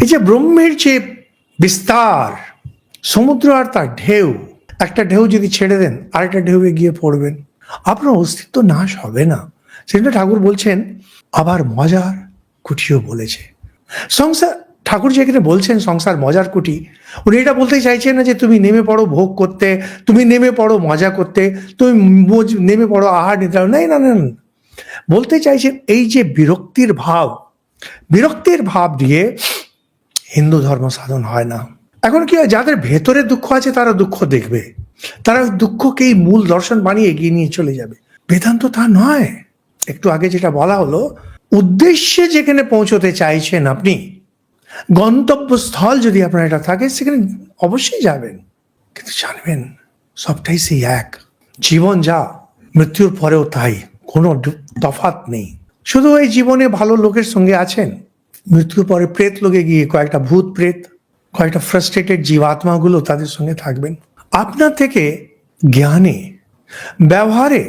এই যে ব্রহ্মের যে বিস্তার, সমুদ্র আর তার ঢেউ, একটা ঢেউ যদি ছেড়ে দেন আরেকটা ঢেউয়ে গিয়ে পড়বেন, আপনার অস্তিত্ব নাশ হবে না। সেটা ঠাকুর বলছেন। আবার মজার কুটিও বলেছে। সংসার, ঠাকুর যেখানে বলছেন সংসার মজার কুটি, উনি এটা বলতে চাইছেন না যে তুমি নেমে পড়ো ভোগ করতে, তুমি নেমে পড়ো মজা করতে, তুমি নেমে পড়ো আহার নিতে, না না না। বলতে চাইছেন এই যে বিরক্তির ভাব দিয়ে হিন্দু ধর্ম সাধন হয় না। এখন কি হয়, যাদের ভেতরে দুঃখ আছে তারা দুঃখ দেখবে, তারা দুঃখকেই মূল দর্শন বানিয়ে এগিয়ে নিয়ে চলে যাবে। বেদান্ত তা নয়। একটু আগে যেটা বলা হলো, উদ্দেশ্যে যেখানে পৌঁছতে চাইছেন আপনি, গন্তব্যস্থল যদি আপনার এটা থাকে সেখানে অবশ্যই যাবেন, কিন্তু জানবেন সবটাই সেই এক। জীবন যা, মৃত্যুর পরেও তাই, কোনো তফাৎ নেই। শুধু এই জীবনে ভালো লোকের সঙ্গে আছেন, মৃত্যুর পরে প্রেত লোকে গিয়ে কয়েকটা ভূত প্রেত, কয়েকটা ফ্রাস্ট্রেটেড জীবাত্মাগুলো তাদের সঙ্গে থাকবেন। আপনার থেকে জ্ঞানে, ব্যবহারে,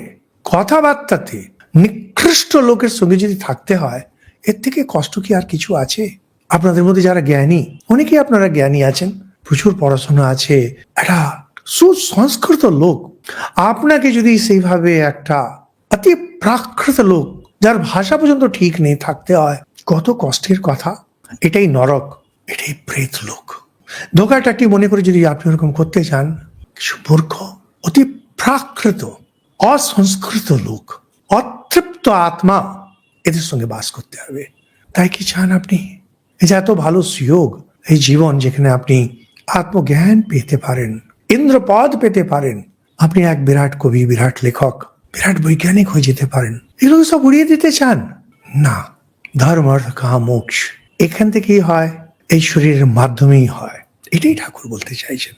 কথাবার্তাতে নিকৃষ্ট লোকের সঙ্গে যদি থাকতে হয়, এর থেকে কষ্ট কি আর কিছু আছে? আপনাদের মধ্যে যারা জ্ঞানী, অনেকেই আপনারা জ্ঞানী আছেন, প্রচুর পড়াশোনা আছে, একটা সুসংস্কৃত লোক আপনাকে যদি সেইভাবে একটা অতি প্রাকৃত লোক যার ভাষা পর্যন্ত ঠিক নেই থাকতে হয়, কত কষ্টের কথা। এটাই নরক, এটাই প্রেত লোক। ধোকাটাটি মনে করে যদি আপনি ওরকম করতে চান, কিছু মূর্খ, অতি প্রাকৃত অসংস্কৃত লোক, অতৃপ্ত আত্মা, এদের সঙ্গে বাস করতে হবে। তাই কি চান আপনি? এই যে এত ভালো সুযোগ, এই জীবন যেখানে আপনি আত্মজ্ঞান পেতে পারেন, ইন্দ্রপদ পেতে পারেন, আপনি এক বিরাট কবি, বিরাট লেখক, বিরাট বৈজ্ঞানিক হয়ে যেতে পারেন, এগুলো সব উড়িয়ে দিতে চান না। ধর্ম অর্থ কাম মোক্ষ এখান থেকেই হয়, এই শরীরের মাধ্যমেই হয়। এটাই ঠাকুর বলতে চাইছেন।